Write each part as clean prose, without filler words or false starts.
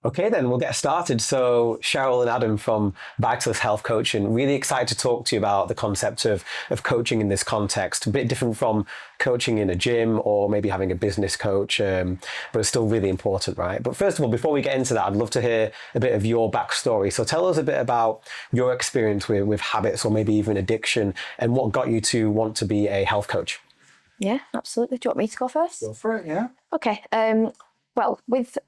Okay, then we'll get started. So, Cheryl and Adam from Vitalis Health Coaching, really excited to talk to you about the concept of coaching in this context. A bit different from coaching in a gym or maybe having a business coach, but it's still really important, right? But first of all, before we get into that, I'd love to hear a bit of your backstory. So, tell us a bit about your experience with habits or maybe even addiction and what got you to want to be a health coach. Yeah, absolutely. Do you want me to go first? Go for it, yeah. Okay. Well,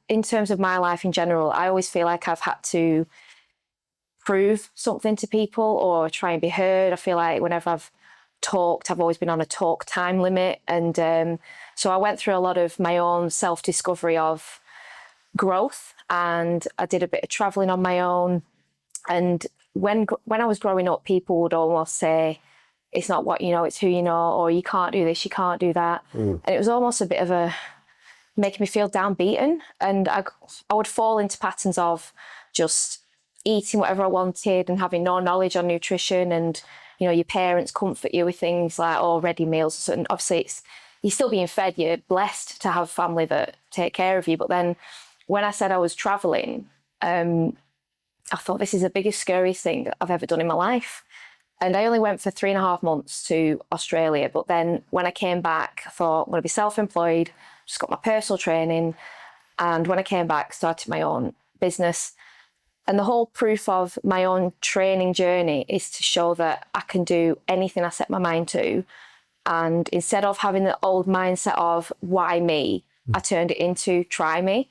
in terms of my life in general, I always feel like I've had to prove something to people or try and be heard. I feel like whenever I've talked, I've always been on a talk time limit. And so I went through a lot of my own self-discovery of growth, and I did a bit of traveling on my own. And when I was growing up, people would almost say, it's not what you know, it's who you know, or you can't do this, you can't do that. And it was almost a bit of a making me feel downbeaten. And I would fall into patterns of just eating whatever I wanted and having no knowledge on nutrition. And, you know, your parents comfort you with things like, oh, ready meals. And obviously you're still being fed. You're blessed to have family that take care of you. But then when I said I was traveling, I thought this is the biggest, scariest thing I've ever done in my life. And I only went for 3.5 months to Australia. But then when I came back, I thought I'm going to be self-employed, just got my personal training. And when I came back, started my own business. And the whole proof of my own training journey is to show that I can do anything I set my mind to. And instead of having the old mindset of why me, I turned it into try me.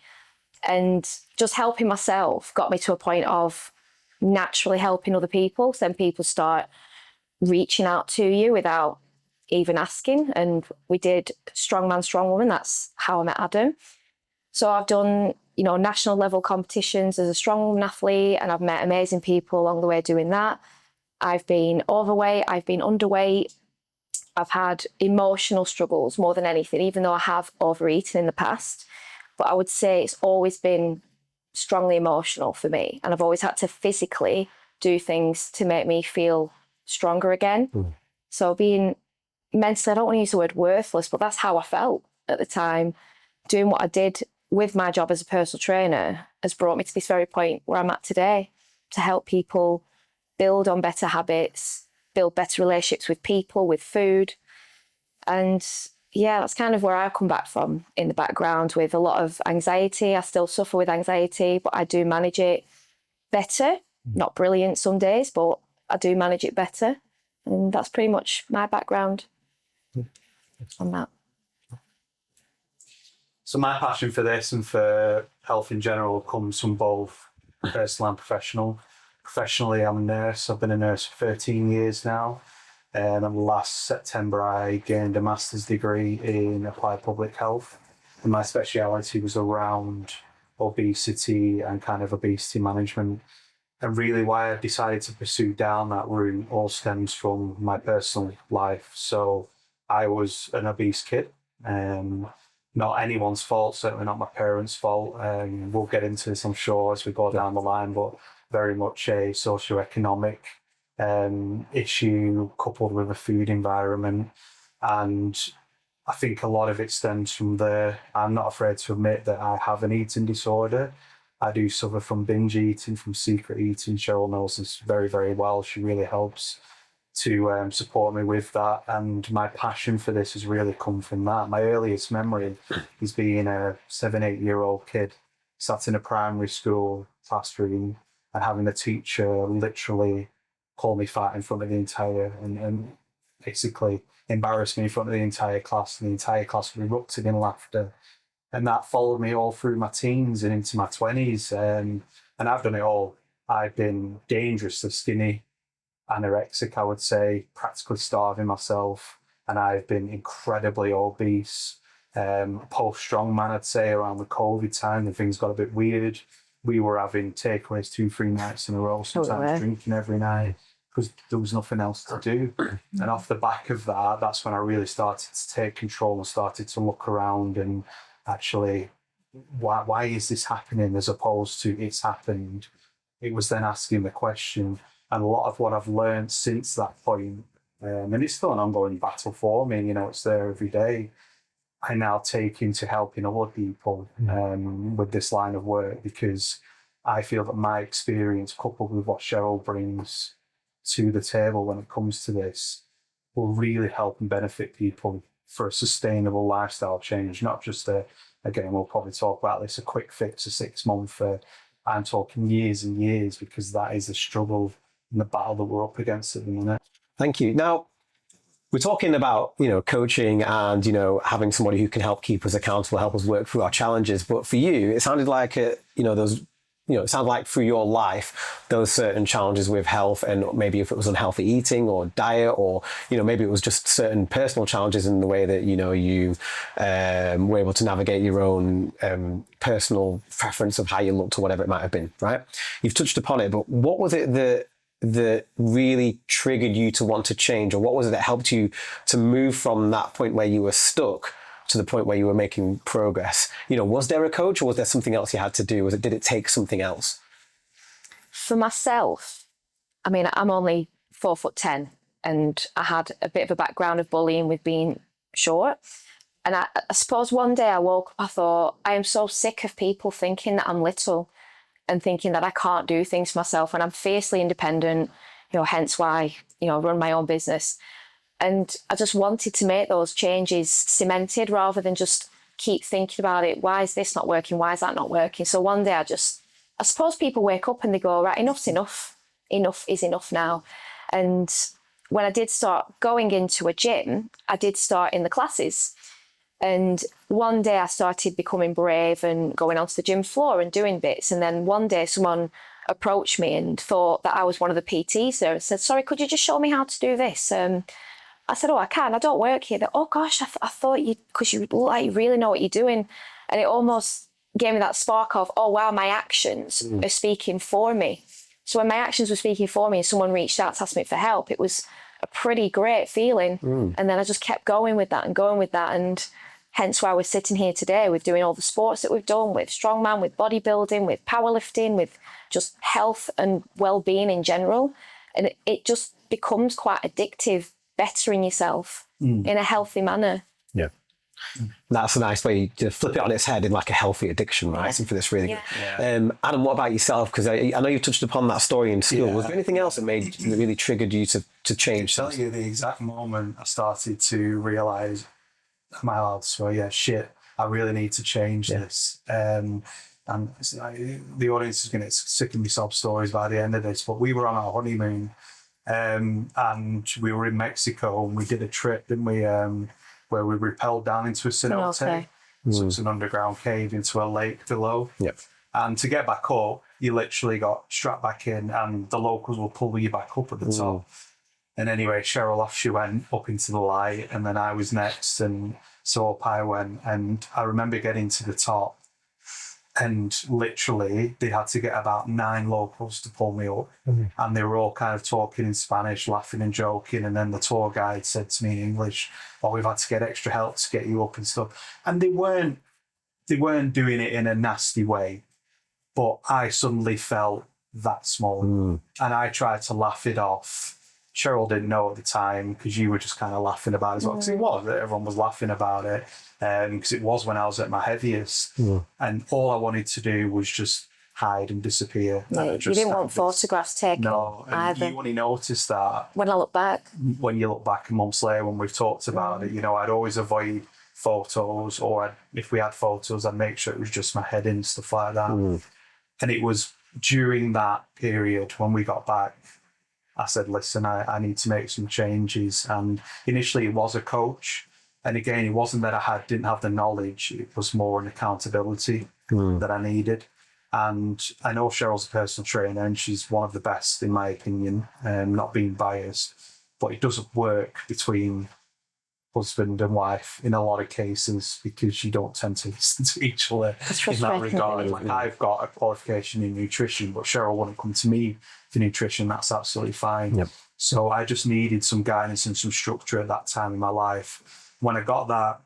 And just helping myself got me to a point of naturally helping other people. So then people start reaching out to you without even asking. And we did Strong Man, Strong Woman. That's how I met Adam. So I've done, you know, national level competitions as a strong woman athlete, and I've met amazing people along the way doing that. I've been overweight, I've been underweight. I've had emotional struggles more than anything, even though I have overeaten in the past. But I would say it's always been strongly emotional for me. And I've always had to physically do things to make me feel stronger again. So being mentally, I don't want to use the word worthless, but that's how I felt at the time. Doing what I did with my job as a personal trainer has brought me to this very point where I'm at today, to help people build on better habits, build better relationships with people, with food. And yeah, that's kind of where I come back from in the background, with a lot of anxiety. I still suffer with anxiety, but I do manage it better. Not brilliant some days, but I do manage it better. And that's pretty much my background on that. So my passion for this and for health in general comes from both personal and professional. Professionally, I'm a nurse. I've been a nurse for 13 years now. And last September, I gained a master's degree in applied public health. And my speciality was around obesity and kind of obesity management. And really why I decided to pursue down that route all stems from my personal life. So I was an obese kid. Not anyone's fault, certainly not my parents' fault. We'll get into this, I'm sure, as we go down the line, but very much a socioeconomic issue coupled with a food environment. And I think a lot of it stems from there. I'm not afraid to admit that I have an eating disorder. I do suffer from binge eating, from secret eating. Cheryl knows this very, very well. She really helps to support me with that. And my passion for this has really come from that. My earliest memory is being a 7-8-year-old kid sat in a primary school classroom and having the teacher literally call me fat in front of the entire and basically embarrass me in front of the entire class, and the entire class erupted in laughter. And that followed me all through my teens and into my 20s. And I've done it all. I've been dangerously skinny, anorexic, I would say, practically starving myself. And I've been incredibly obese. Post-strongman, I'd say, around the COVID time, and things got a bit weird. We were having takeaways 2-3 nights in a row, sometimes drinking every night, because there was nothing else to do. And off the back of that, that's when I really started to take control and started to look around and actually, why is this happening, as opposed to it's happened. It was then asking the question. And a lot of what I've learned since that point, and it's still an ongoing battle for me, you know, it's there every day. I now take into helping other people with this line of work, because I feel that my experience, coupled with what Cheryl brings to the table when it comes to this, will really help and benefit people for a sustainable lifestyle change, not just again, we'll probably talk about this, a quick fix, a 6 month. I'm talking years and years, because that is the struggle and the battle that we're up against at the minute. Thank you. Now, we're talking about, coaching and, having somebody who can help keep us accountable, help us work through our challenges. But for you, it sounded like, it sounds like through your life, there were certain challenges with health, and maybe if it was unhealthy eating or diet, or, maybe it was just certain personal challenges in the way that, you were able to navigate your own personal preference of how you looked or whatever it might have been, right? You've touched upon it, but what was it that really triggered you to want to change, or what was it that helped you to move from that point where you were stuck to the point where you were making progress? Was there a coach, or was there something else you had to do? Did it take something else? For myself, I mean, I'm only 4'10", and I had a bit of a background of bullying with being short. And I suppose one day I woke up, I thought, I am so sick of people thinking that I'm little and thinking that I can't do things for myself, and I'm fiercely independent, hence why, I run my own business. And I just wanted to make those changes cemented, rather than just keep thinking about it. Why is this not working? Why is that not working? So one day I suppose people wake up and they go, right, enough's enough. Enough is enough now. And when I did start going into a gym, I did start in the classes. And one day I started becoming brave and going onto the gym floor and doing bits. And then one day someone approached me and thought that I was one of the PTs there, and said, sorry, could you just show me how to do this? I said, oh, I can. I don't work here. Oh, gosh, I thought you, because you really know what you're doing. And it almost gave me that spark of, oh, wow, my actions are speaking for me. So when my actions were speaking for me and someone reached out to ask me for help, it was a pretty great feeling. And then I just kept going with that. And hence why we're sitting here today with doing all the sports that we've done, with strongman, with bodybuilding, with powerlifting, with just health and well-being in general. And it just becomes quite addictive, bettering yourself in a healthy manner. Yeah. That's a nice way to flip it on its head, in like a healthy addiction, right? Something that's really good. Adam, what about yourself? Because I know you touched upon that story in school. Was there anything else that really triggered you to change? I'll tell you the exact moment I started to realise, am I allowed to swear? Yeah, shit, I really need to change this. And the audience is going to get sick of me sob stories by the end of this, but we were on our honeymoon, and we were in Mexico, and we did a trip, didn't we, where we rappelled down into a cenote. So it's an underground cave into a lake below. Yep. And to get back up, you literally got strapped back in, and the locals will pull you back up at the top. And anyway, Cheryl, off she went up into the light, and then I was next, and so up I went. And I remember getting to the top, and literally they had to get about 9 locals to pull me up. And they were all kind of talking in Spanish, laughing and joking. And then the tour guide said to me in English, oh, we've had to get extra help to get you up and stuff. And they weren't doing it in a nasty way, but I suddenly felt that small. And I tried to laugh it off. Cheryl didn't know at the time, because you were just kind of laughing about it as well. Because it was, everyone was laughing about it. Because it was when I was at my heaviest. And all I wanted to do was just hide and disappear. Yeah, you didn't want photographs taken. No, and either. you only noticed that when I look back. When you look back months later, when we've talked about it, I'd always avoid photos, or if we had photos, I'd make sure it was just my head and stuff like that. And it was during that period when we got back, I said, listen, I need to make some changes. And initially it was a coach. And again, it wasn't that I didn't have the knowledge. It was more an accountability that I needed. And I know Cheryl's a personal trainer, and she's one of the best, in my opinion, not being biased. But it doesn't work between husband and wife in a lot of cases, because you don't tend to listen to each other in that regard. Like, I've got a qualification in nutrition, but Cheryl wouldn't come to me for nutrition. That's absolutely fine. So I just needed some guidance and some structure at that time in my life. When I got that,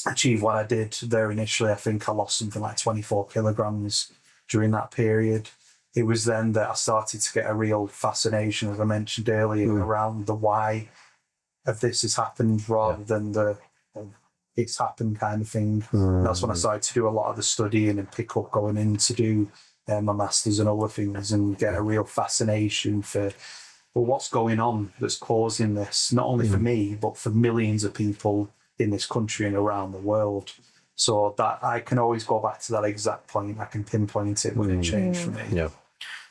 achieved what I did there initially, I think I lost something like 24 kilograms during that period. It was then that I started to get a real fascination, as I mentioned earlier, around the why of this has happened, rather than the it's happened kind of thing. And that's when I started to do a lot of the studying and pick up going in to do my masters and other things, and get a real fascination for what's going on that's causing this, not only for me, but for millions of people in this country and around the world. So that I can always go back to that exact point. I can pinpoint it when it changed for me. Yeah.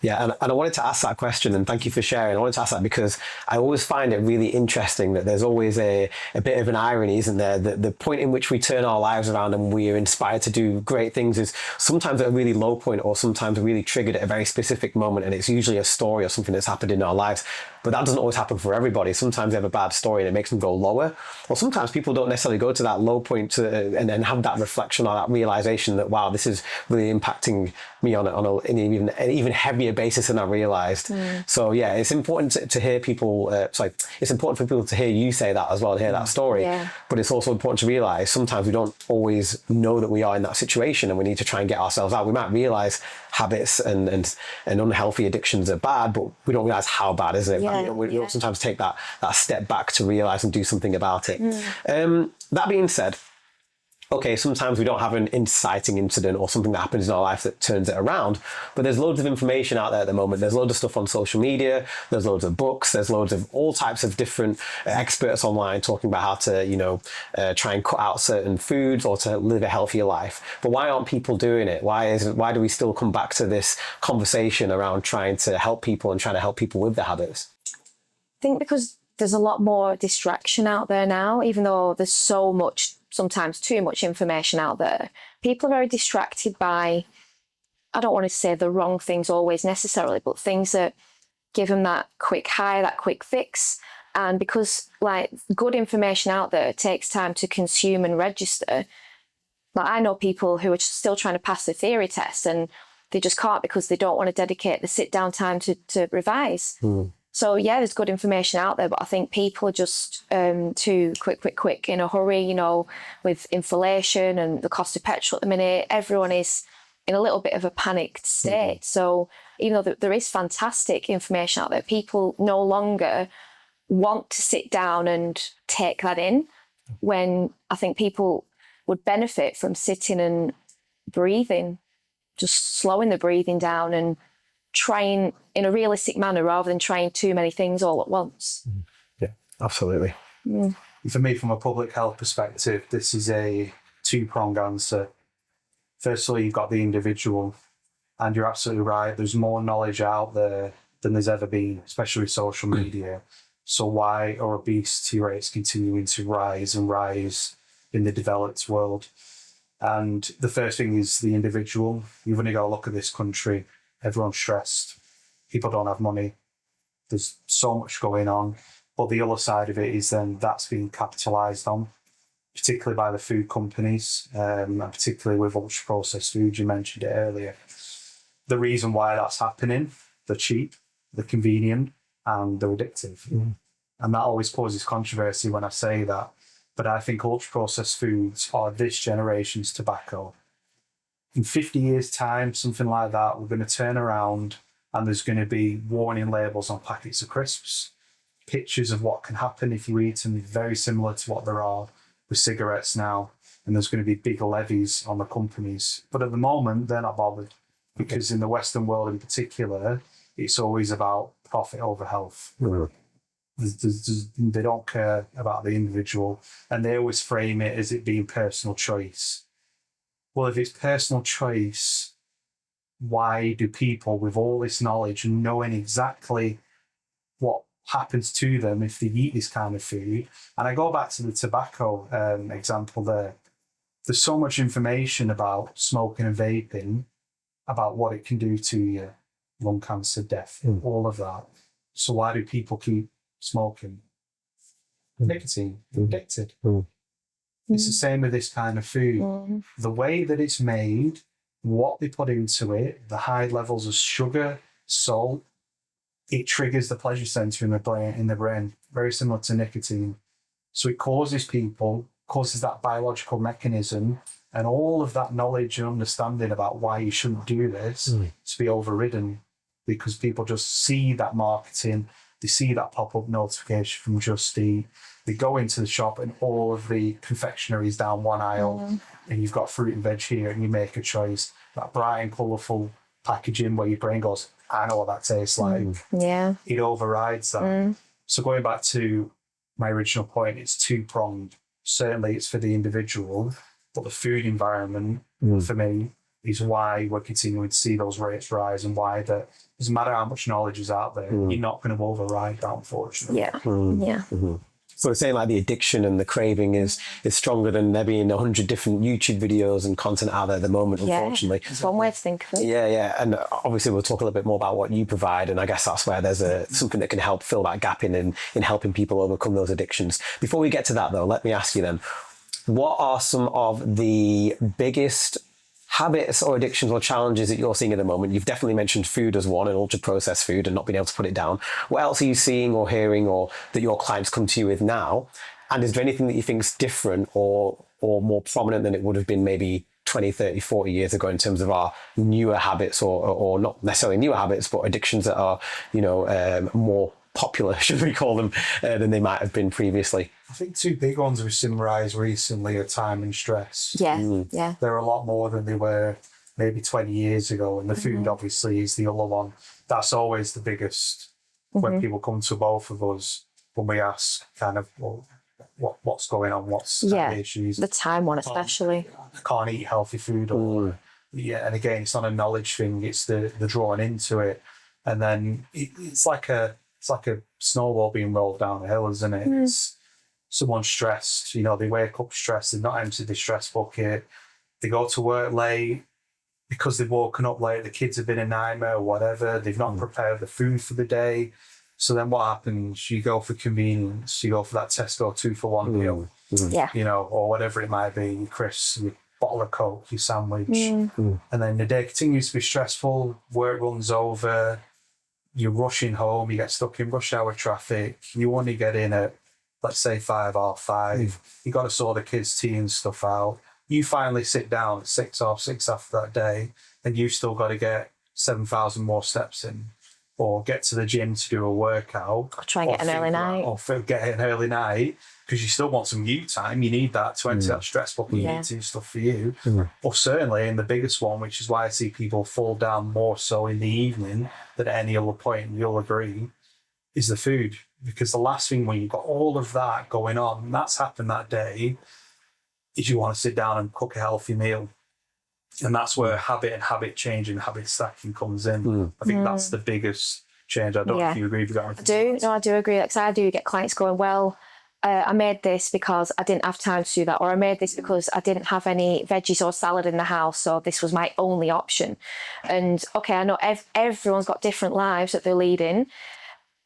Yeah, and I wanted to ask that question, and thank you for sharing. I wanted to ask that because I always find it really interesting that there's always a bit of an irony, isn't there? That the point in which we turn our lives around and we are inspired to do great things is sometimes at a really low point, or sometimes really triggered at a very specific moment, and it's usually a story or something that's happened in our lives. But that doesn't always happen for everybody. Sometimes they have a bad story and it makes them go lower. Or sometimes people don't necessarily go to that low point and then have that reflection or that realization that, wow, this is really impacting me on an even heavier basis than I realized. So yeah, it's important to hear people, it's important for people to hear you say that as well, to hear that story. Yeah. But it's also important to realize sometimes we don't always know that we are in that situation, and we need to try and get ourselves out. We might realize habits and unhealthy addictions are bad, but we don't realize how bad is it. Yeah, We don't sometimes take that step back to realize and do something about it. That being said, okay, sometimes we don't have an inciting incident or something that happens in our life that turns it around, but there's loads of information out there at the moment. There's loads of stuff on social media, there's loads of books, there's loads of all types of different experts online talking about how to, try and cut out certain foods or to live a healthier life. But why aren't people doing it? Why do we still come back to this conversation around trying to help people and trying to help people with their habits? I think because there's a lot more distraction out there now, even though there's so much, sometimes too much information out there. People are very distracted by, I don't want to say the wrong things always necessarily, but things that give them that quick high, that quick fix. And because good information out there takes time to consume and register. I know people who are still trying to pass the theory test and they just can't because they don't want to dedicate the sit down time to revise. So yeah, there's good information out there, but I think people are just too quick in a hurry, with inflation and the cost of petrol at the minute. Everyone is in a little bit of a panicked state. So even though there is fantastic information out there, people no longer want to sit down and take that in, when I think people would benefit from sitting and breathing, just slowing the breathing down and trying in a realistic manner rather than trying too many things all at once. Yeah, absolutely. For me, from a public health perspective, this is a two-pronged answer. Firstly, you've got the individual, and you're absolutely right. There's more knowledge out there than there's ever been, especially with social media. So why are obesity rates continuing to rise and rise in the developed world? And the first thing is the individual. You've only got to look at this country. Everyone's stressed. People don't have money. There's so much going on. But the other side of it is then that's being capitalised on, particularly by the food companies, and particularly with ultra-processed foods. You mentioned it earlier. The reason why that's happening, they're cheap, they're convenient, and they're addictive. And that always causes controversy when I say that. But I think ultra-processed foods are this generation's tobacco. In 50 years' time, something like that, we're going to turn around and there's going to be warning labels on packets of crisps, pictures of what can happen if you eat them, very similar to what there are with cigarettes now. And there's going to be big levies on the companies. But at the moment, they're not bothered, because in the Western world in particular, it's always about profit over health. They don't care about the individual, and they always frame it as it being personal choice. Well, if it's personal choice, why do people with all this knowledge and knowing exactly what happens to them if they eat this kind of food? And I go back to the tobacco example there. There's so much information about smoking and vaping, about what it can do to you, lung cancer, death, all of that. So why do people keep smoking? Nicotine, they're addicted. It's the same with this kind of food. The way that it's made, what they put into it, the high levels of sugar, salt, it triggers the pleasure center in the brain, very similar to nicotine. So it causes that biological mechanism, and all of that knowledge and understanding about why you shouldn't do this to be overridden, because people just see that marketing they see that pop-up notification from Just Eat, they go into the shop and all of the confectionery is down one aisle, and you've got fruit and veg here, and you make a choice. That bright and colourful packaging where your brain goes, I know what that tastes like. Yeah. It overrides that. So going back to my original point, it's two-pronged. Certainly it's for the individual, but the food environment for me is why we're continuing to see those rates rise, and why that doesn't matter how much knowledge is out there, you're not going to override that, unfortunately. Yeah. So we're saying like the addiction and the craving is stronger than there being 100 different YouTube videos and content out there at the moment, unfortunately. It's one way to think of it. Yeah. And obviously we'll talk a little bit more about what you provide. And I guess that's where there's something that can help fill that gap in helping people overcome those addictions. Before we get to that though, let me ask you then, what are some of the biggest habits or addictions or challenges that you're seeing at the moment? You've definitely mentioned food as one, and ultra processed food, and not being able to put it down. What else are you seeing or hearing, or that your clients come to you with now? And is there anything that you think is different or more prominent than it would have been maybe 20, 30, 40 years ago in terms of our newer habits, or not necessarily newer habits, but addictions that are, more popular, should we call them, than they might have been previously? I think two big ones we've summarised recently are time and stress. Yeah. They're a lot more than they were maybe 20 years ago. And the food obviously is the other one. That's always the biggest when people come to both of us, when we ask kind of, well, what's going on, what's the issues. The time one especially. I can't eat healthy food. And again, it's not a knowledge thing, it's the drawing into it. And then it's like a snowball being rolled down a hill, isn't it? It's someone's stressed, they wake up stressed, they've not emptied the stress bucket, they go to work late because they've woken up late, the kids have been a nightmare or whatever, they've not prepared the food for the day. So then what happens? You go for convenience, you go for that Tesco 2-for-1 meal, or whatever it might be, your crisps, your bottle of Coke, your sandwich. And then the day continues to be stressful, work runs over, you're rushing home, you get stuck in rush hour traffic, you only get in at, let's say 5:30, you got to sort the kids' tea and stuff out. You finally sit down at 6:30 after that day, and you've still got to get 7,000 more steps in, or get to the gym to do a workout. Or try and get an early night. Or get an early night, because you still want some you time. You need that to enter that stress bucket. You need to do stuff for you. Or certainly, and the biggest one, which is why I see people fall down more so in the evening than at any other point, and you'll agree, is the food. Because the last thing when you've got all of that going on, and that's happened that day, is you want to sit down and cook a healthy meal. And that's where habit change and habit stacking comes in. I think that's the biggest change. I don't know if you agree with that. I do agree. Like, I do get clients going, well, I made this because I didn't have time to do that, or I made this because I didn't have any veggies or salad in the house, so this was my only option. And okay, I know everyone's got different lives that they're leading.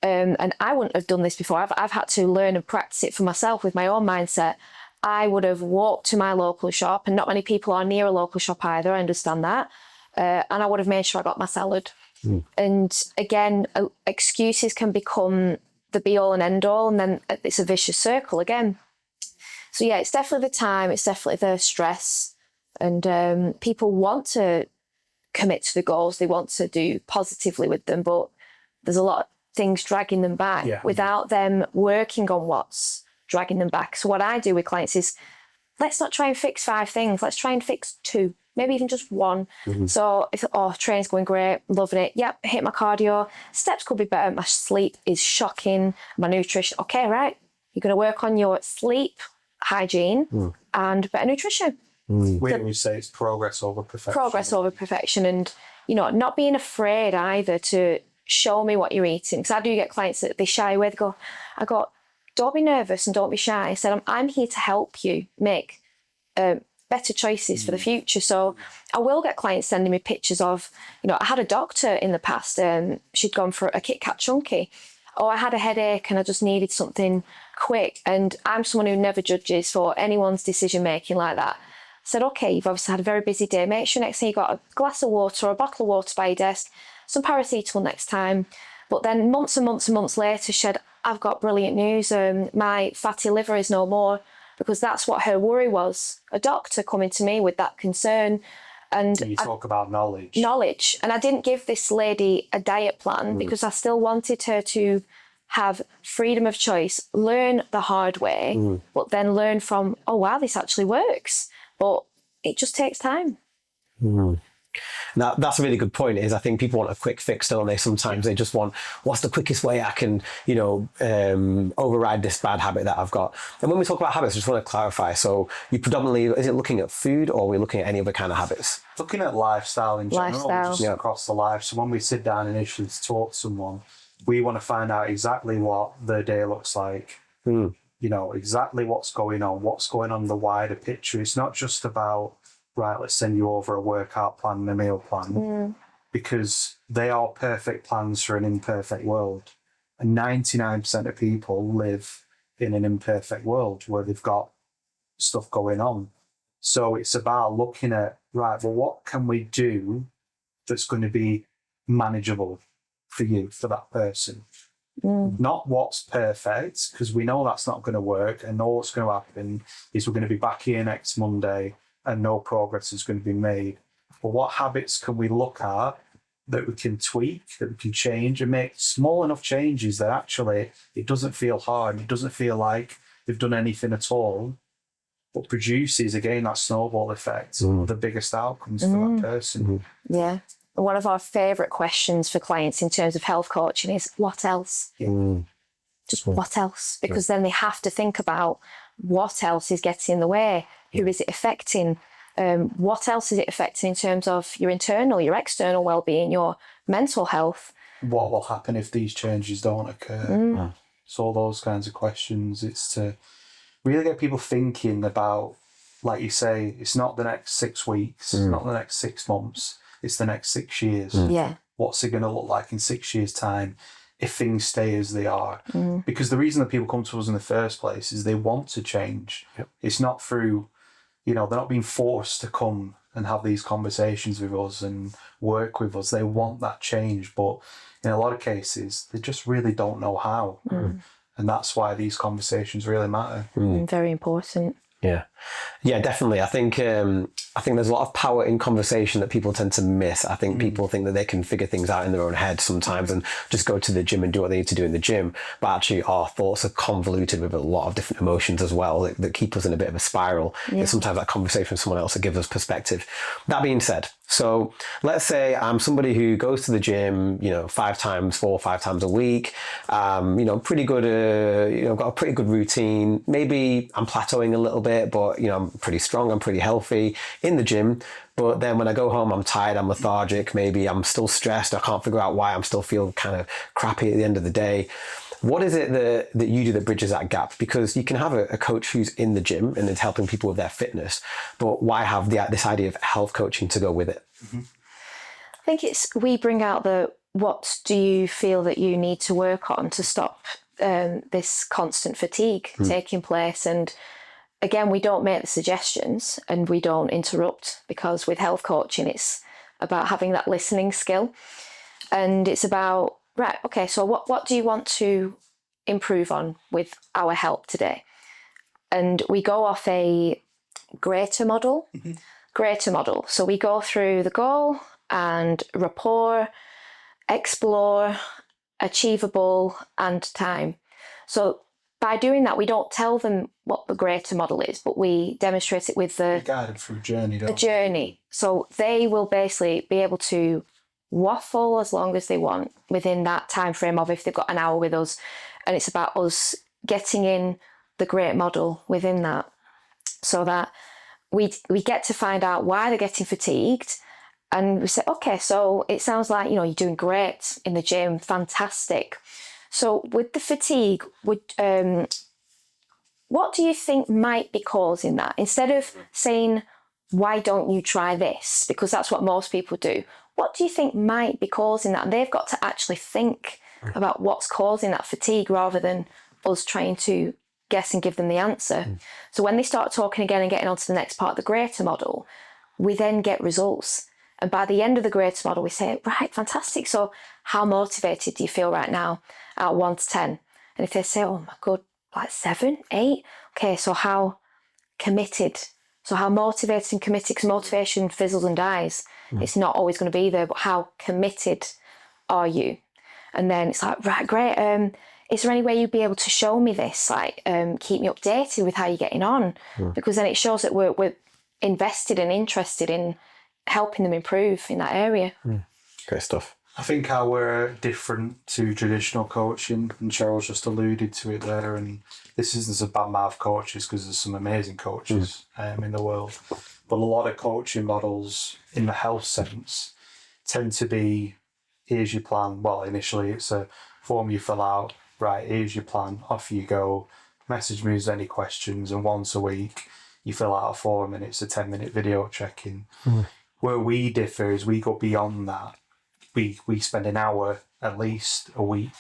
And I wouldn't have done this before. I've had to learn and practice it for myself with my own mindset. I would have walked to my local shop, and not many people are near a local shop either, I understand that. And I would have made sure I got my salad. And again, excuses can become the be all and end all, and then it's a vicious circle again. So yeah, it's definitely the time, it's definitely the stress, and people want to commit to the goals, they want to do positively with them, but there's a lot of things dragging them back without them working on what's dragging them back. So what I do with clients is, let's not try and fix 5 things, let's try and fix 2, maybe even just 1. So if training's going great, loving it, hit my cardio, steps could be better, my sleep is shocking, my nutrition, okay, right, you're going to work on your sleep hygiene and better nutrition. When you say it's progress over perfection. And not being afraid either to show me what you're eating, because I do get clients that they shy away. They go, don't be nervous and don't be shy. I said, I'm here to help you make better choices for the future. So I will get clients sending me pictures of, I had a doctor in the past, she'd gone for a Kit Kat Chunky, or I had a headache and I just needed something quick. And I'm someone who never judges for anyone's decision making like that. I said, okay, you've obviously had a very busy day. Make sure next time you've got a glass of water or a bottle of water by your desk, some paracetamol next time. But then months and months and months later, she said, I've got brilliant news. My fatty liver is no more, because that's what her worry was. A doctor coming to me with that concern. And you talk about knowledge. And I didn't give this lady a diet plan because I still wanted her to have freedom of choice, learn the hard way, but then learn from, oh, wow, this actually works. But it just takes time. Now, that's a really good point, is I think people want a quick fix, don't they? Sometimes they just want, what's the quickest way I can, override this bad habit that I've got? And when we talk about habits, I just want to clarify. So you predominantly, is it looking at food, or are we looking at any other kind of habits? Looking at lifestyle in general, just Lifestyle. across the life. So when we sit down initially to talk to someone, we want to find out exactly what their day looks like. Exactly what's going on in the wider picture. It's not just about, right, let's send you over a workout plan and a meal plan, because they are perfect plans for an imperfect world. And 99% of people live in an imperfect world where they've got stuff going on. So it's about looking at, right, well, what can we do that's going to be manageable for you, for that person? Not what's perfect, because we know that's not going to work, and all that's going to happen is we're going to be back here next Monday and no progress is going to be made. But what habits can we look at that we can tweak, that we can change, and make small enough changes that actually it doesn't feel hard, it doesn't feel like they've done anything at all, but produces, again, that snowball effect, the biggest outcomes for that person. Yeah. One of our favourite questions for clients in terms of health coaching is, what else? Just what else? Because then they have to think about what else is getting in the way, who is it affecting, what else is it affecting in terms of your internal, your external well-being, your mental health. What will happen if these changes don't occur? So all those kinds of questions. It's to really get people thinking about, like you say, it's not the next 6 weeks, not the next 6 months, it's the next 6 years. Yeah. What's it going to look like in 6 years' time if things stay as they are? Because the reason that people come to us in the first place is they want to change. It's not through, they're not being forced to come and have these conversations with us and work with us. They want that change, but in a lot of cases, they just really don't know how. And that's why these conversations really matter. Very important. Yeah, definitely. I think there's a lot of power in conversation that people tend to miss. I think people think that they can figure things out in their own head sometimes and just go to the gym and do what they need to do in the gym. But actually our thoughts are convoluted with a lot of different emotions as well that keep us in a bit of a spiral. It's sometimes that conversation with someone else that gives us perspective. That being said, so let's say I'm somebody who goes to the gym, 4 or 5 times a week, pretty good, got a pretty good routine. Maybe I'm plateauing a little bit, but, I'm pretty strong, I'm pretty healthy in the gym. But then when I go home, I'm tired, I'm lethargic, maybe I'm still stressed, I can't figure out why I'm still feel kind of crappy at the end of the day. What is it that you do that bridges that gap? Because you can have a coach who's in the gym and is helping people with their fitness, but why have this idea of health coaching to go with it? I think we bring out what do you feel that you need to work on to stop this constant fatigue taking place. And again, we don't make the suggestions and we don't interrupt, because with health coaching, it's about having that listening skill. And it's about, right, okay, so what do you want to improve on with our help today? And we go off a greater model. So we go through the goal and rapport, explore, achievable, and time. So by doing that, we don't tell them what the greater model is, but we demonstrate it with the guided through journey, the journey. So they will basically be able to waffle as long as they want within that time frame of if they've got an hour with us. And it's about us getting in the great model within that, so that we get to find out why they're getting fatigued. And we say, okay, so it sounds like, you're doing great in the gym, fantastic. So with the fatigue, what do you think might be causing that? Instead of saying, why don't you try this? Because that's what most people do. What do you think might be causing that? And they've got to actually think about what's causing that fatigue rather than us trying to guess and give them the answer. So when they start talking again and getting on to the next part of the greater model, we then get results. And by the end of the greater model, we say, right, fantastic. So how motivated do you feel right now out of 1 to 10? And if they say, oh my God, like 7, 8. Okay, so how committed? So how motivated and committed? Because motivation fizzles and dies. It's not always going to be there, but how committed are you? And then it's like, right, great. is there any way you'd be able to show me this? Like, keep me updated with how you're getting on. Because then it shows that we're invested and interested in helping them improve in that area. Great stuff. I think how we're different to traditional coaching, and Cheryl's just alluded to it there, and this isn't a bad mouth coaches, because there's some amazing coaches in the world, but a lot of coaching models in the health sense tend to be, here's your plan. Well, initially it's a form you fill out, right, here's your plan, off you go, message me with any questions, and once a week you fill out a form and it's a 10-minute video check-in. Where we differ is we go beyond that. We spend an hour at least a week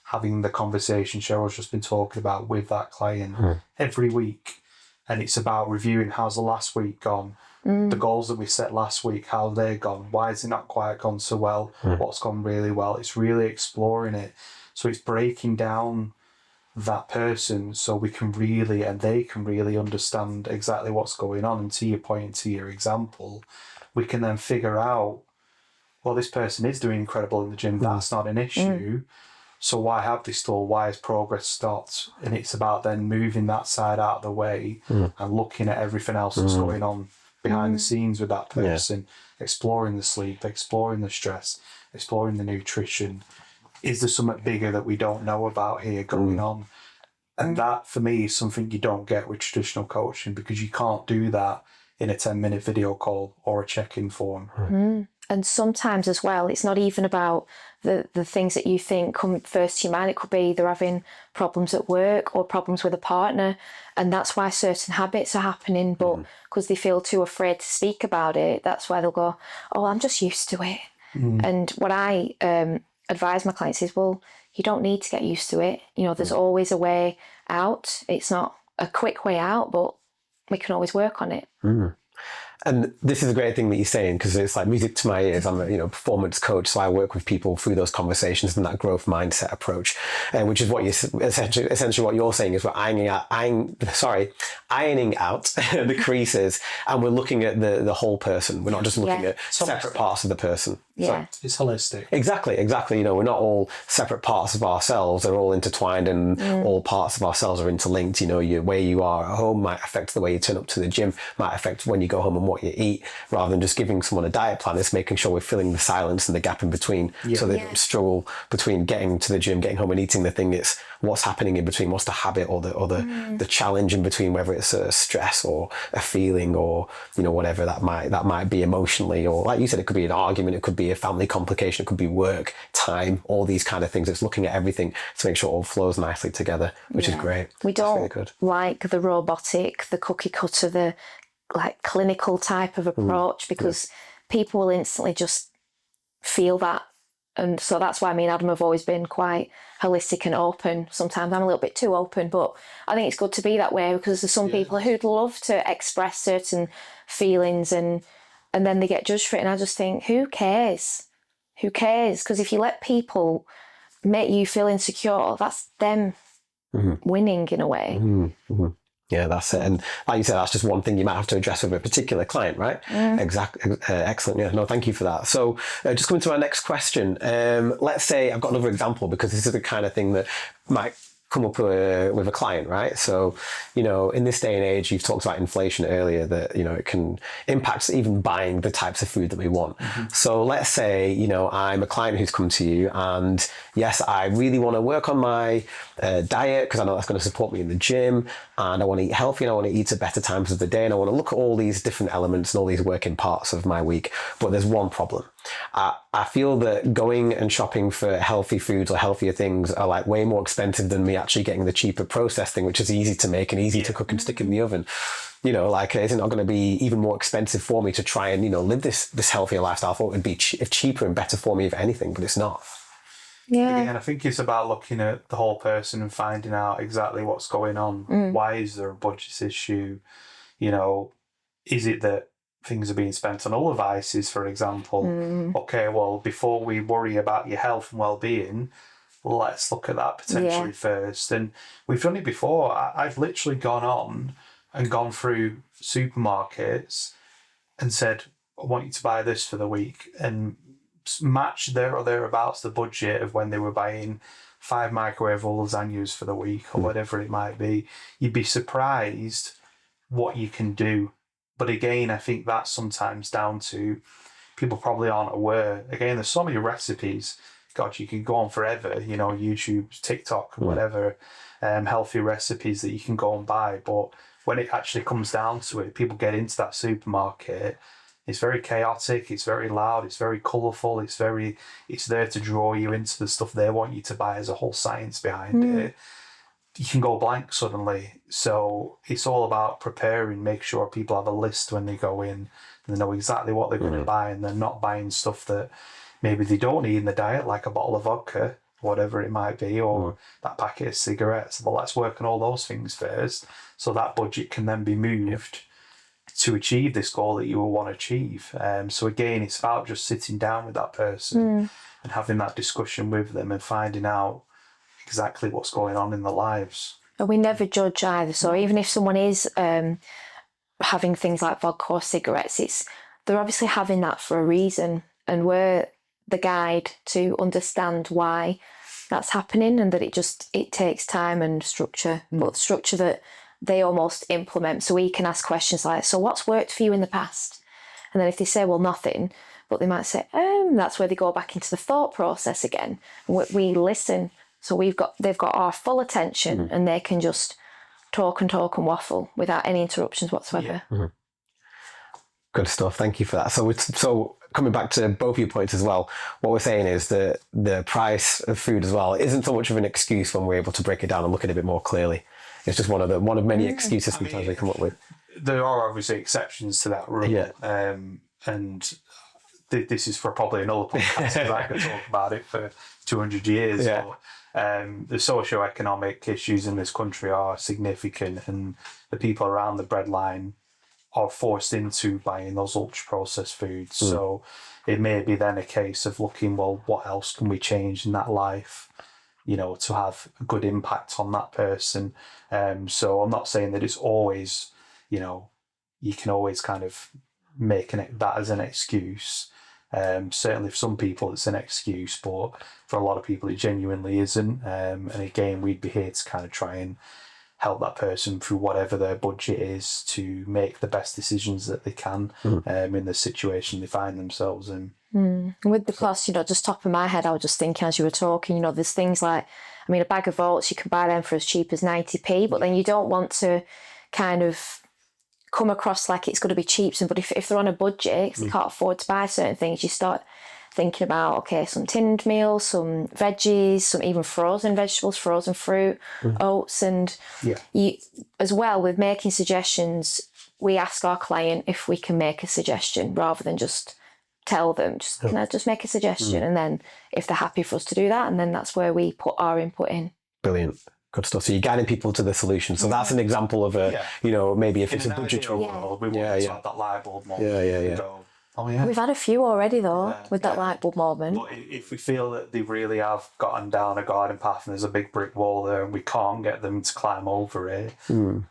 having the conversation Cheryl's just been talking about with that client every week. And it's about reviewing how's the last week gone, the goals that we set last week, how they're gone, why has it not quite gone so well, what's gone really well. It's really exploring it. So it's breaking down that person so we can really, and they can really understand exactly what's going on. And to your point, to your example, we can then figure out, well, this person is doing incredible in the gym. That's not an issue. So why have they stalled? Why has progress stopped? And it's about then moving that side out of the way and looking at everything else that's going on behind the scenes with that person, exploring the sleep, exploring the stress, exploring the nutrition. Is there something bigger that we don't know about here going on? And that, for me, is something you don't get with traditional coaching, because you can't do that in a 10-minute video call or a check-in form. And sometimes as well, it's not even about the things that you think come first to your mind. It could be they're having problems at work or problems with a partner, and that's why certain habits are happening. But because they feel too afraid to speak about it, that's why they'll go, oh, I'm just used to it. And what I advise my clients is, well, you don't need to get used to it. You know, there's always a way out. It's not a quick way out, but we can always work on it. And this is a great thing that you're saying, because it's like music to my ears. I'm a performance coach, so I work with people through those conversations and that growth mindset approach, which is what you essentially what you're saying is we're ironing out the creases, and we're looking at the whole person. We're not just looking at separate parts of the person. Yeah, so it's holistic. Exactly. We're not all separate parts of ourselves. They're all intertwined, and all parts of ourselves are interlinked. Where you are at home might affect the way you turn up to the gym, might affect when you go home and what you eat. Rather than just giving someone a diet plan, it's making sure we're filling the silence and the gap in between, so they don't struggle between getting to the gym, getting home and eating the thing. It's what's happening in between, what's the habit or the challenge in between, whether it's a stress or a feeling or whatever that might be emotionally, or like you said, it could be an argument, it could be a family complication, it could be work, time, all these kind of things. It's looking at everything to make sure it all flows nicely together, which is great. We don't really good. like the robotic, the cookie cutter, the like clinical type of approach, because people will instantly just feel that. And so that's why me and Adam have always been quite holistic and open. Sometimes I'm a little bit too open, but I think it's good to be that way, because there's some people who'd love to express certain feelings and then they get judged for it. And I just think, who cares? Who cares? Because if you let people make you feel insecure, that's them winning in a way. Yeah, that's it. And like you said, that's just one thing you might have to address with a particular client, right? Exactly. Excellent. Yeah, no, thank you for that. So just coming to our next question. Let's say I've got another example, because this is the kind of thing that might come up with a client, right? So, in this day and age, you've talked about inflation earlier, that, it can impact even buying the types of food that we want. So let's say, I'm a client who's come to you, and yes, I really want to work on my diet, because I know that's going to support me in the gym, and I want to eat healthy, and I want to eat at better times of the day, and I want to look at all these different elements and all these working parts of my week. But there's one problem. I feel that going and shopping for healthy foods or healthier things are like way more expensive than me actually getting the cheaper processed thing, which is easy to make and easy to cook and stick in the oven. Is it not going to be even more expensive for me to try and, live this healthier lifestyle? I thought it would be cheaper and better for me, if anything, but it's not. Yeah. Again, I think it's about looking at the whole person and finding out exactly what's going on. Why is there a budget issue? Is it that things are being spent on other vices, for example? Okay, well, before we worry about your health and well-being, let's look at that potentially first. And we've done it before. I've literally gone through supermarkets and said, I want you to buy this for the week. And match there or thereabouts the budget of when they were buying 5 microwavable lasagnas for the week or whatever it might be, you'd be surprised what you can do. But again, I think that's sometimes down to people probably aren't aware. Again, there's so many recipes. God, you can go on forever, you know, YouTube, TikTok, whatever, healthy recipes that you can go and buy. But when it actually comes down to it, people get into that supermarket. It's very chaotic. It's very loud. It's very colourful. It's there to draw you into the stuff they want you to buy. There's a whole science behind it. You can go blank suddenly. So it's all about preparing, make sure people have a list when they go in and they know exactly what they're going to buy, and they're not buying stuff that maybe they don't need in the diet, like a bottle of vodka, whatever it might be, or that packet of cigarettes. Well, let's work on all those things first, so that budget can then be moved to achieve this goal that you will want to achieve. So again, it's about just sitting down with that person and having that discussion with them and finding out exactly what's going on in their lives. And we never judge either. So even if someone is having things like vodka or cigarettes, they're obviously having that for a reason, and we're the guide to understand why that's happening, and that it takes time and structure, but structure that they almost implement. So we can ask questions like, so what's worked for you in the past? And then if they say, well, nothing, but they might say, that's where they go back into the thought process again. We listen. So they've got our full attention, and they can just talk and waffle without any interruptions whatsoever. Yeah. Good stuff. Thank you for that. So coming back to both your points as well, what we're saying is that the price of food as well isn't so much of an excuse when we're able to break it down and look at it a bit more clearly. It's just one of many excuses sometimes they come up with. There are obviously exceptions to that rule. Yeah. And this is for probably another podcast, because I could talk about it for 200 years. Yeah. But, the socio-economic issues in this country are significant, and the people around the breadline are forced into buying those ultra-processed foods. So it may be then a case of looking, well, what else can we change in that life, you know, to have a good impact on that person. So I'm not saying that it's always, you know, you can always kind of make that as an excuse. Certainly for some people it's an excuse, but for a lot of people it genuinely isn't. And again, we'd be here to kind of try and help that person through whatever their budget is to make the best decisions that they can in the situation they find themselves in. With the cost, just top of my head, I was just thinking as you were talking, there's things like, a bag of oats, you can buy them for as cheap as 90p, but then you don't want to kind of come across like it's going to be cheap. But if they're on a budget, because they can't afford to buy certain things, you start thinking about, okay, some tinned meals, some veggies, some even frozen vegetables, frozen fruit, oats. And you, as well, with making suggestions, we ask our client if we can make a suggestion rather than just tell them, can I just make a suggestion? And then if they're happy for us to do that, and then that's where we put our input in. Brilliant. Good stuff. So you're guiding people to the solution. So that's an example of maybe if it's a budgetary world, we want to have that light bulb moment. Yeah. Oh yeah. We've had a few already though, with that light bulb moment. But if we feel that they really have gotten down a garden path and there's a big brick wall there and we can't get them to climb over it,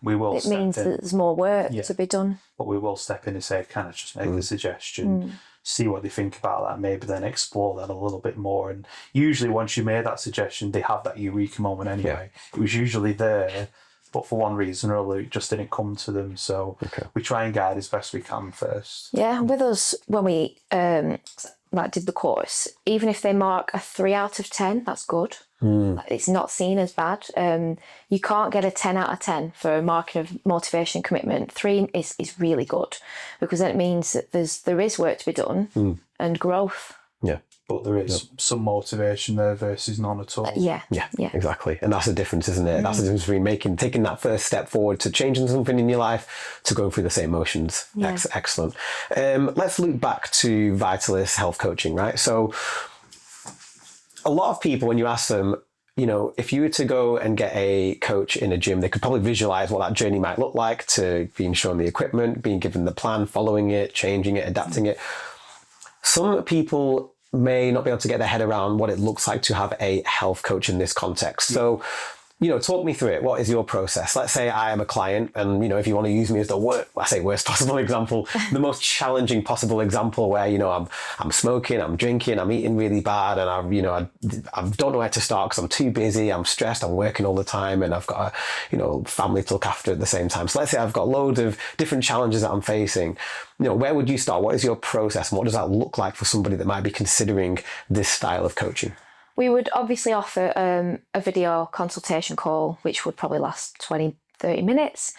we will It means that there's more work to be done. But we will step in and say, can I just make a suggestion? See what they think about that, maybe then explore that a little bit more. And usually once you made that suggestion, they have that eureka moment anyway. It was usually there, but for one reason or other, it just didn't come to them. So we try and guide as best we can first. Yeah, with us, when we did the course, even if they mark a 3 out of 10, that's good. It's not seen as bad. You can't get a 10 out of 10 for marking of motivation and commitment. 3 is really good, because then it means that there is work to be done and growth. Yeah. But there is some motivation there versus none at all. Yeah, exactly. And that's the difference, isn't it? That's the difference between taking that first step forward to changing something in your life to going through the same motions. Yeah. Excellent. Let's loop back to Vitalis health coaching, right? So a lot of people, when you ask them, if you were to go and get a coach in a gym, they could probably visualize what that journey might look like, to being shown the equipment, being given the plan, following it, changing it, adapting it. Some people may not be able to get their head around what it looks like to have a health coach in this context. So talk me through it. What is your process? Let's say I am a client and, if you want to use me as the worst possible example, the most challenging possible example where, I'm smoking, I'm drinking, I'm eating really bad and I don't know where to start because I'm too busy, I'm stressed, I'm working all the time and I've got a, family to look after at the same time. So let's say I've got loads of different challenges that I'm facing. Where would you start? What is your process and what does that look like for somebody that might be considering this style of coaching? We would obviously offer a video consultation call, which would probably last 20, 30 minutes.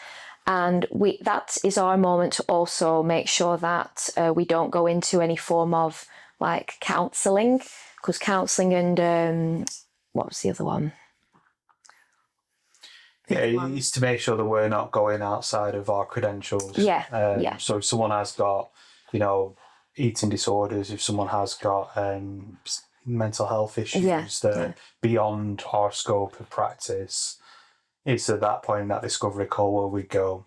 And that is our moment to also make sure that we don't go into any form of like counselling, because counselling and what was the other one? Yeah, it's to make sure that we're not going outside of our credentials. Yeah. So if someone has got, eating disorders, if someone has got mental health issues that are beyond our scope of practice, it's at that point in that discovery call where we go,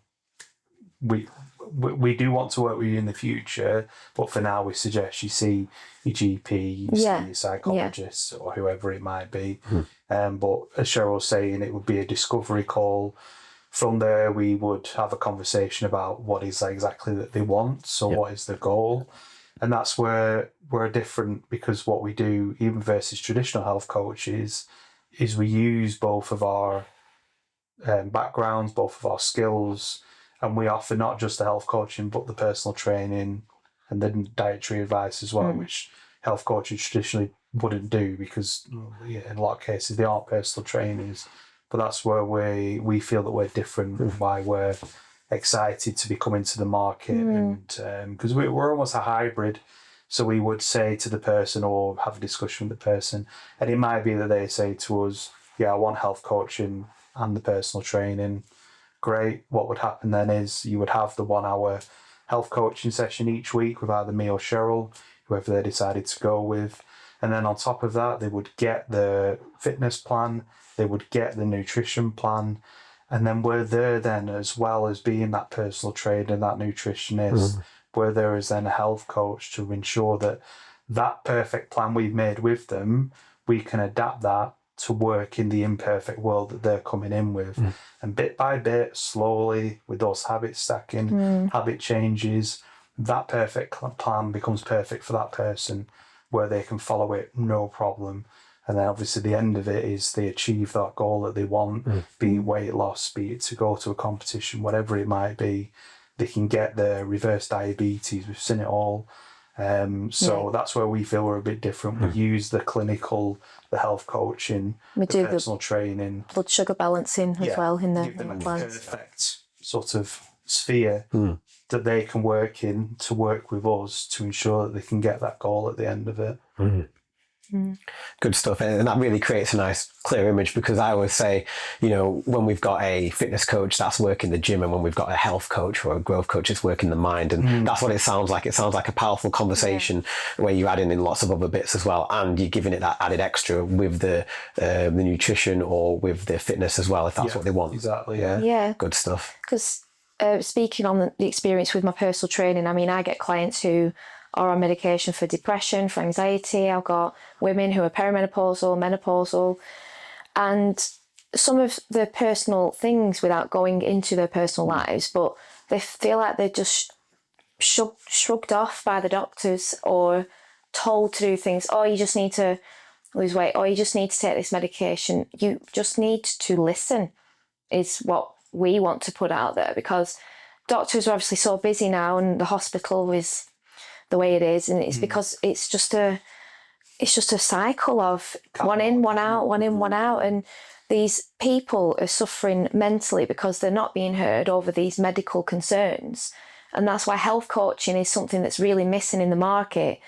we do want to work with you in the future, but for now we suggest you see your GP, you see your psychologist or whoever it might be. But as Cheryl was saying, it would be a discovery call. From there we would have a conversation about what is exactly that they want, so what is the goal. And that's where we're different, because what we do, even versus traditional health coaches, is we use both of our backgrounds, both of our skills, and we offer not just the health coaching, but the personal training and the dietary advice as well, which health coaches traditionally wouldn't do because in a lot of cases they aren't personal trainers. But that's where we feel that we're different, and why we're excited to be coming to the market, and because we're almost a hybrid. So we would say to the person or have a discussion with the person, and it might be that they say to us, I want health coaching and the personal training. Great. What would happen then is you would have the 1 hour health coaching session each week with either me or Cheryl, whoever they decided to go with. And then on top of that, they would get the fitness plan, they would get the nutrition plan. And then we're there then, as well as being that personal trainer, that nutritionist, we're there as then a health coach to ensure that that perfect plan we've made with them, we can adapt that to work in the imperfect world that they're coming in with. And bit by bit, slowly, with those habit stacking, habit changes, that perfect plan becomes perfect for that person, where they can follow it no problem. And then obviously the end of it is they achieve that goal that they want, be it weight loss, be it to go to a competition, whatever it might be. They can get the reverse diabetes. We've seen it all. So that's where we feel we're a bit different. We use the clinical, the health coaching, the personal training, blood sugar balancing as well in the give them a plans. perfect sort of sphere that they can work in to work with us to ensure that they can get that goal at the end of it. Good stuff. And that really creates a nice clear image, because I always say, when we've got a fitness coach, that's working the gym, and when we've got a health coach or a growth coach, it's working the mind. And that's what it sounds like. It sounds like a powerful conversation where you're adding in lots of other bits as well, and you're giving it that added extra with the nutrition or with the fitness as well, if that's what they want. Exactly. Yeah. Good stuff. Because speaking on the experience with my personal training, I mean, I get clients who are on medication for depression, for anxiety. I've got women who are perimenopausal, menopausal, and some of the personal things, without going into their personal lives, but they feel like they're just shrugged off by the doctors or told to do things. Oh, you just need to lose weight, or you just need to take this medication. You just need to listen, is what we want to put out there, because doctors are obviously so busy now, and the hospital is the way it is, and it's because it's just a cycle of one in, one out, one in, one out, and these people are suffering mentally because they're not being heard over these medical concerns. And that's why health coaching is something that's really missing in the market,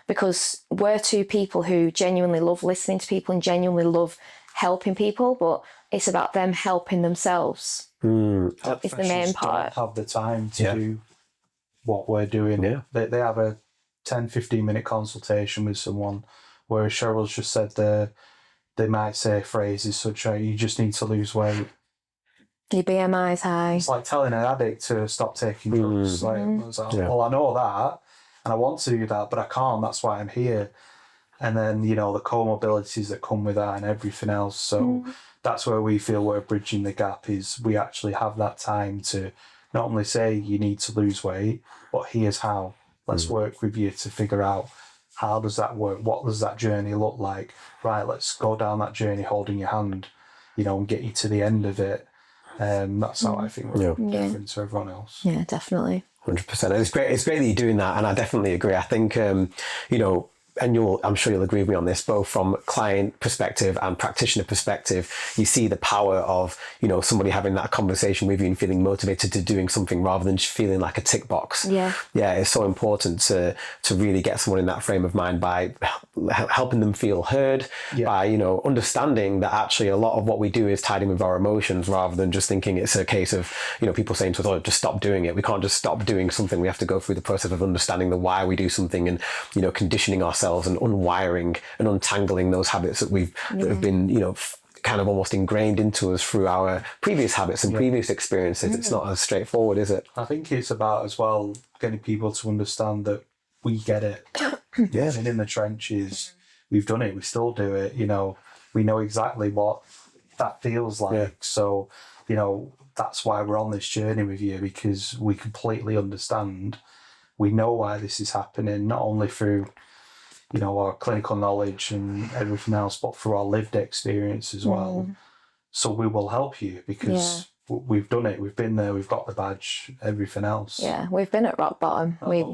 because we're two people who genuinely love listening to people and genuinely love helping people, but it's about them helping themselves. Is the main part. Don't have the time to do what we're doing. They have a 10-15 minute consultation with someone, whereas Cheryl's just said they might say phrases such as, you just need to lose weight. Your BMI is high. It's like telling an addict to stop taking drugs. Well, I know that and I want to do that, but I can't. That's why I'm here. and then, you know, the comorbidities that come with that and everything else. So that's where we feel we're bridging the gap, is we actually have that time to not only say you need to lose weight, but here's how. Let's work with you to figure out how does that work? What does that journey look like? Right, let's go down that journey holding your hand, you know, and get you to the end of it. That's how I think we're different to everyone else. Yeah, definitely. 100%. It's great. It's great that you're doing that, and I definitely agree. I think you know, and I'm sure you'll agree with me on this, both from client perspective and practitioner perspective, you see the power of, you know, somebody having that conversation with you and feeling motivated to doing something rather than just feeling like a tick box. Yeah, it's so important to really get someone in that frame of mind by helping them feel heard, by, you know, understanding that actually a lot of what we do is tied in with our emotions, rather than just thinking it's a case of, you know, people saying to us, oh, just stop doing it. We can't just stop doing something. We have to go through the process of understanding the why we do something, and, you know, conditioning ourselves and unwiring and untangling those habits that that have been, you know, kind of almost ingrained into us through our previous habits and previous experiences. It's not as straightforward, is it? I think it's about, as well, getting people to understand that we get it. And in the trenches, we've done it, we still do it, you know, we know exactly what that feels like. So, you know, that's why we're on this journey with you, because we completely understand. We know why this is happening, not only through, you know, our clinical knowledge and everything else, but through our lived experience as well. So we will help you, because we've done it. We've been there. We've got the badge. Everything else. Yeah, we've been at rock bottom. We've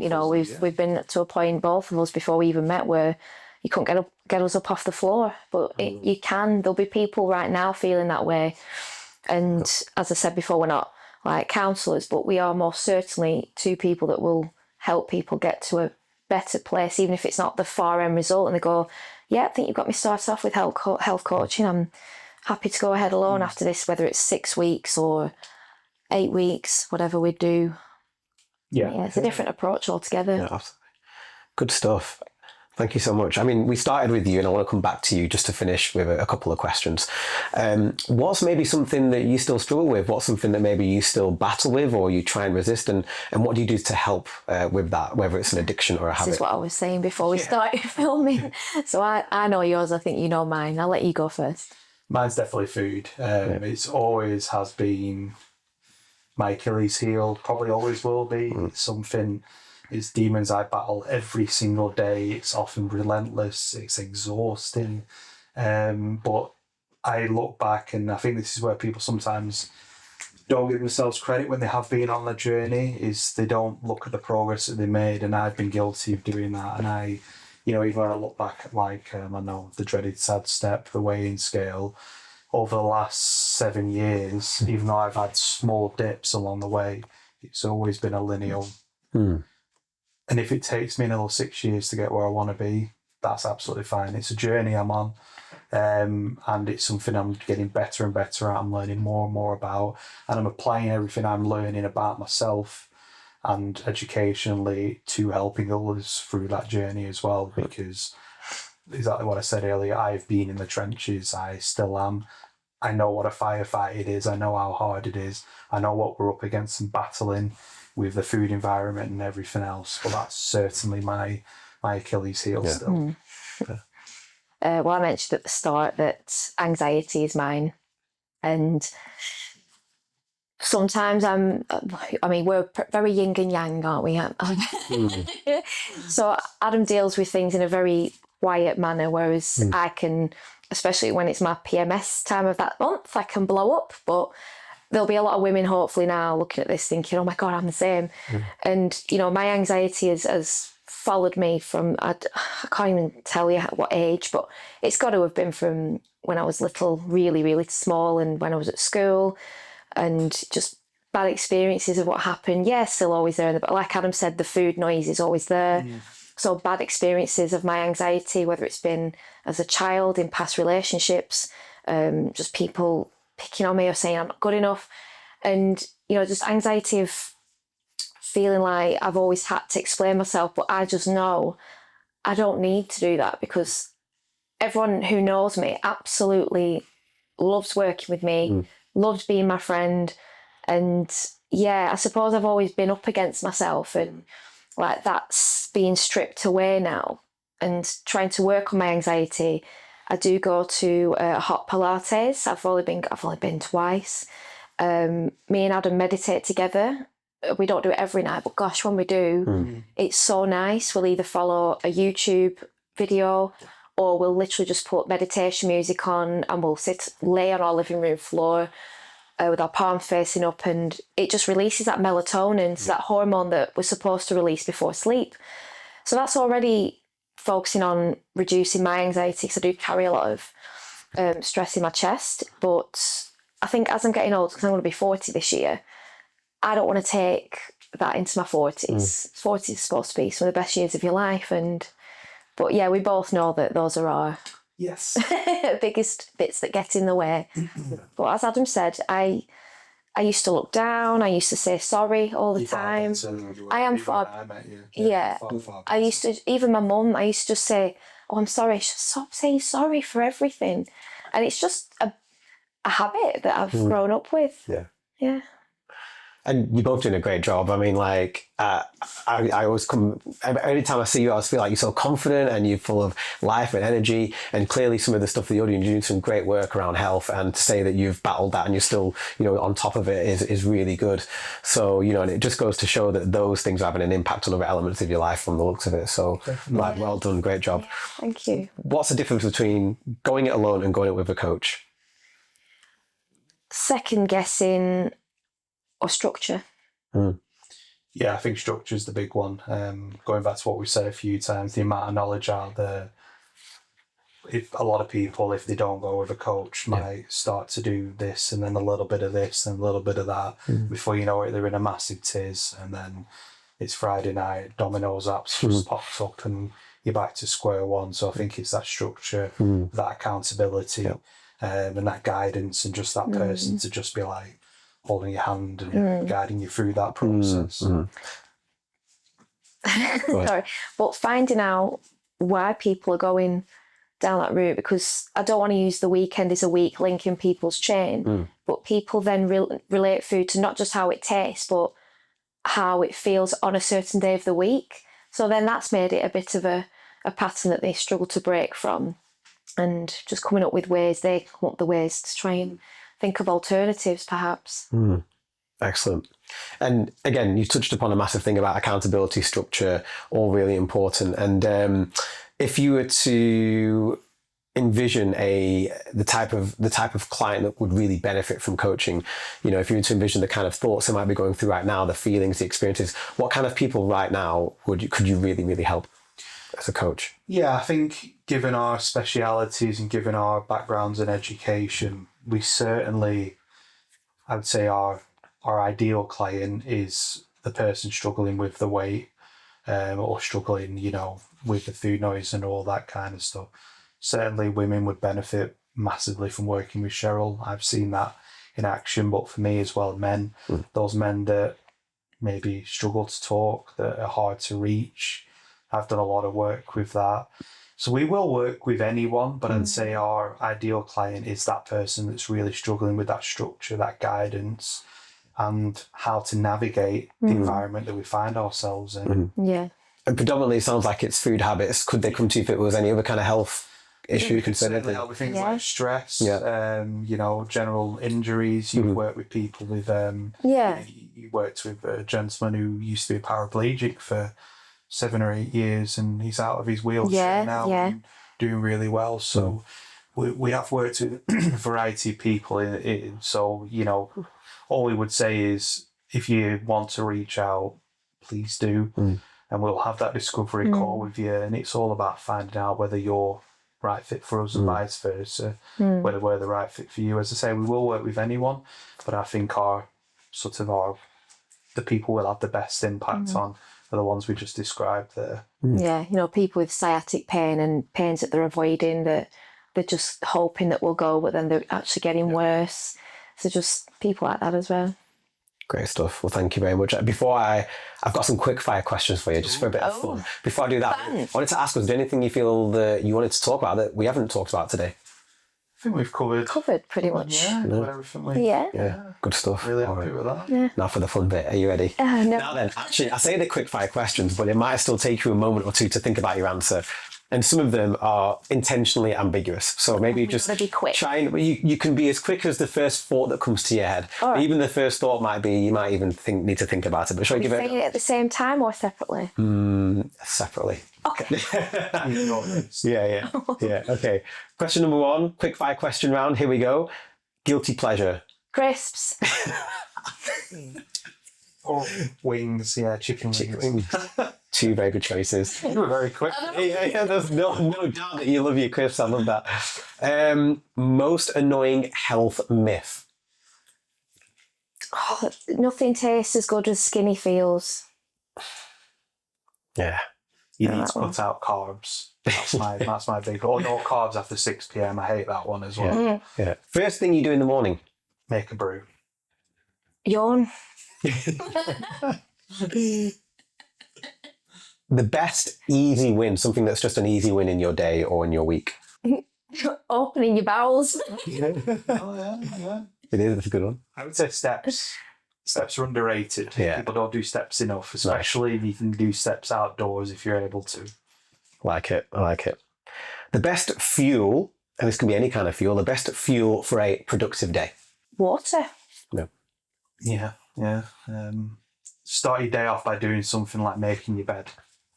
been to a point, both of us, before we even met, where you couldn't get us up off the floor. But you can. There'll be people right now feeling that way. And as I said before, we're not like counsellors, but we are most certainly two people that will help people get to a better place, even if it's not the far end result. And they go, yeah, I think you've got me started off with health coaching. I'm happy to go ahead alone after this, whether it's 6 weeks or 8 weeks, whatever we do. Yeah, it's a different approach altogether. Yeah, absolutely. Good stuff. Thank you so much. I mean, we started with you, and I want to come back to you just to finish with a couple of questions. What's maybe something that you still struggle with? What's something that maybe you still battle with, or you try and resist? And what do you do to help with that, whether it's an addiction or a habit? This is what I was saying before we started filming. So I know yours. I think you know mine. I'll let you go first. Mine's definitely food. It's always has been my Achilles heel. Probably always will be. It's something. It's demons I battle every single day. It's often relentless. It's exhausting. But I look back, and I think this is where people sometimes don't give themselves credit when they have been on the journey, is they don't look at the progress that they made. And I've been guilty of doing that. And I, you know, even when I look back at, like, I know the dreaded sad step, the weighing scale, over the last 7 years, even though I've had small dips along the way, it's always been a linear. And if it takes me another 6 years to get where I want to be, that's absolutely fine. It's a journey I'm on, and it's something I'm getting better and better at. I'm learning more and more about, and I'm applying everything I'm learning about myself and educationally to helping others through that journey as well. Because exactly what I said earlier, I've been in the trenches. I still am. I know what a firefight it is. I know how hard it is. I know what we're up against and battling with the food environment and everything else. But that's certainly my Achilles heel still. Well, I mentioned at the start that anxiety is mine. And sometimes we're very yin and yang, aren't we? So Adam deals with things in a very quiet manner, whereas I can, especially when it's my PMS time of that month, I can blow up. But there'll be a lot of women hopefully now looking at this thinking, oh my God, I'm the same. And, you know, my anxiety has followed me from, I can't even tell you what age, but it's got to have been from when I was little, really, really small, and when I was at school, and just bad experiences of what happened. Yeah, still always there. But like Adam said, the food noise is always there. So bad experiences of my anxiety, whether it's been as a child, in past relationships, just people picking on me or saying I'm not good enough. And, you know, just anxiety of feeling like I've always had to explain myself, but I just know I don't need to do that, because everyone who knows me absolutely loves working with me, loves being my friend. And yeah, I suppose I've always been up against myself, and like that's being stripped away now. and trying to work on my anxiety, I do go to hot Pilates. I've only been twice. Me and Adam meditate together. We don't do it every night, but gosh, when we do, it's so nice. We'll either follow a YouTube video or we'll literally just put meditation music on and we'll lay on our living room floor with our palms facing up, and it just releases that melatonin, so that hormone that we're supposed to release before sleep. So that's already focusing on reducing my anxiety, because I do carry a lot of stress in my chest. But I think as I'm getting older, because I'm going to be 40 this year, I don't want to take that into my 40s. 40 is supposed to be some of the best years of your life. But yeah, we both know that those are our biggest bits that get in the way. But as Adam said, I used to look down. I used to say sorry all the time. I am far. Yeah, I used to. Even my mum, I used to just say, "Oh, I'm sorry." She'd stop saying sorry for everything, and it's just a habit that I've grown up with. Yeah. And you're both doing a great job. I mean, like, I always every time I see you, I always feel like you're so confident and you're full of life and energy. And clearly some of the stuff that you're doing some great work around health, and to say that you've battled that and you're still, on top of it is really good. So, and it just goes to show that those things are having an impact on other elements of your life from the looks of it. So, like, well done, great job. Thank you. What's the difference between going it alone and going it with a coach? Second guessing or structure. Yeah, I think structure is the big one. Going back to what we've said a few times, the amount of knowledge out there. If a lot of people, if they don't go with a coach, might start to do this and then a little bit of this and a little bit of that. Before you know it, they're in a massive tiz, and then it's Friday night, Domino's apps just pops up and you're back to square one. So I think it's that structure, that accountability, and that guidance, and just that person to just be like holding your hand and guiding you through that process. Sorry, but finding out why people are going down that route, because I don't want to use the weekend as a weak link in people's chain, but people then relate food to not just how it tastes, but how it feels on a certain day of the week. So then that's made it a bit of a pattern that they struggle to break from, and just coming up with ways to try and think of alternatives, perhaps. Excellent. And again, you touched upon a massive thing about accountability, structure, all really important. And if you were to envision the type of client that would really benefit from coaching, if you were to envision the kind of thoughts they might be going through right now, the feelings, the experiences, what kind of people right now could you really, really help as a coach? Yeah, I think given our specialities and given our backgrounds in education, we certainly, I would say our ideal client is the person struggling with the weight, or struggling, with the food noise and all that kind of stuff. Certainly women would benefit massively from working with Cheryl. I've seen that in action, but for me as well, men, those men that maybe struggle to talk, that are hard to reach, I've done a lot of work with that. So we will work with anyone, but I'd say our ideal client is that person that's really struggling with that structure, that guidance, and how to navigate the environment that we find ourselves in. Yeah. And predominantly it sounds like it's food habits. Could they come to you if it was any other kind of health issue you considered? Certainly help with things like stress, general injuries. You've worked with people with, you worked with a gentleman who used to be paraplegic for 7 or 8 years, and he's out of his wheelchair now and doing really well. So we have worked with a variety of people. So, all we would say is, if you want to reach out, please do. And we'll have that discovery call with you. And it's all about finding out whether you're right fit for us and vice versa, whether we're the right fit for you. As I say, we will work with anyone, but I think the people we'll have the best impact on are the ones we just described there. Yeah, people with sciatic pain and pains that they're avoiding, that they're just hoping that will go, but then they're actually getting worse. So just people like that as well. Great stuff. Well, thank you very much. I've got some quick fire questions for you, just for a bit of fun. Before I do that, I wanted to ask, was there anything you feel that you wanted to talk about that we haven't talked about today? I think we've covered pretty much. Yeah, everything. Yeah, good stuff. Really happy with that. Yeah. Now for the fun bit. Are you ready? No. Now then, actually, I say the quick fire questions, but it might still take you a moment or two to think about your answer. And some of them are intentionally ambiguous. So maybe just gotta be quick. try and you can be as quick as the first thought that comes to your head. All right. Even the first thought might be, you might even need to think about it. But shall we give Saying it at the same time or separately? separately? Okay. Yeah. Okay. Question number 1, quick fire question round. Here we go. Guilty pleasure. Crisps. Or wings, chicken wings. 2 very good choices. You were very quick. Yeah. There's no doubt that you love your crisps. I love that. Most annoying health myth. Oh, nothing tastes as good as skinny feels. Yeah. You need to cut out carbs. That's my big. Oh, no carbs after 6 p.m. I hate that one as well. Yeah. First thing you do in the morning. Make a brew. Yawn. The best easy win, something that's just an easy win in your day or in your week. Opening your bowels. Oh yeah. It is. It's a good one. I would say steps. Steps are underrated. Yeah. People don't do steps enough, especially if you can do steps outdoors if you're able to. I like it. The best fuel, and this can be any kind of fuel, the best fuel for a productive day. Water. No. Yeah. Start your day off by doing something like making your bed.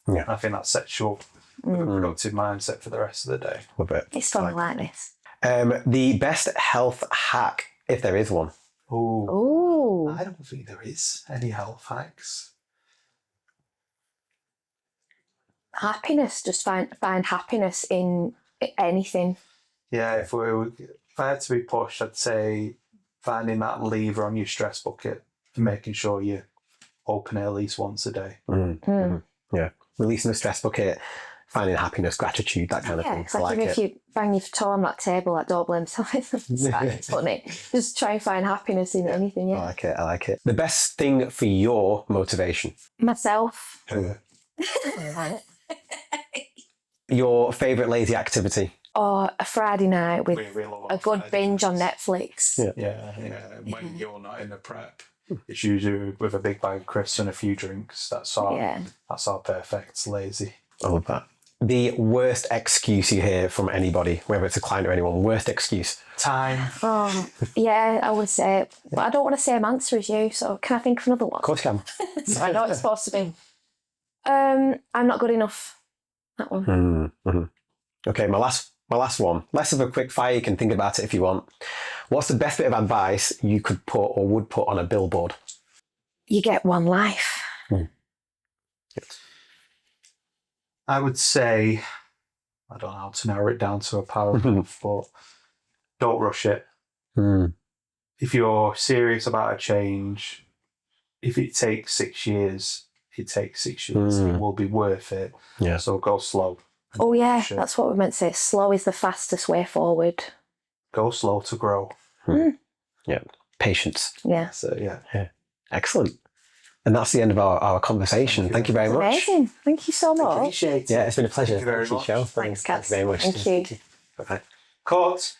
Yeah. I think that sets you up with a productive mindset for the rest of the day. Love it. It's fun like this. The best health hack, if there is one. Oh, Oh. I don't think there is any health hacks. Happiness. Just find happiness in anything. Yeah, if I had to be pushed, I'd say finding that lever on your stress bucket and making sure you open it at least once a day. Yeah. Releasing the stress bucket, finding happiness, gratitude, that kind of thing. It's like even if you bang your toe on that table, like don't blame yourself. It's funny. Just try and find happiness in anything. I like it. The best thing for your motivation. Myself. Your favourite lazy activity. Or a Friday night with We love a good Friday binge on nights. Netflix. Yeah. When you're not in the prep, it's usually with a big bag of crisps and a few drinks. That's our perfect lazy. I love that. The worst excuse you hear from anybody, whether it's a client or anyone, worst excuse. Time. Oh, yeah, I would say it. But I don't want to say same answer as you, so can I think of another one? Of course you can. I know it's supposed to be. I'm not good enough. That one. Okay, my last one. Less of a quick fire, you can think about it if you want. What's the best bit of advice you could put or would put on a billboard? You get one life. I would say, I don't know how to narrow it down to a paragraph, but don't rush it. If you're serious about a change, if it takes 6 years, it takes 6 years. It will be worth it. Yeah. So go slow. Oh yeah, Shit. that's what we meant to say. Slow is the fastest way forward. Go slow to grow. Yeah. Patience. Yeah. So yeah. Excellent. And that's the end of our conversation. Thank you very much. Amazing. Thank you so much. Appreciate it. Yeah, it's been a pleasure. Thank you very Thank you, much. Cheryl. Thanks, Thank Kat. you very much. Thank you. Bye-bye. Court.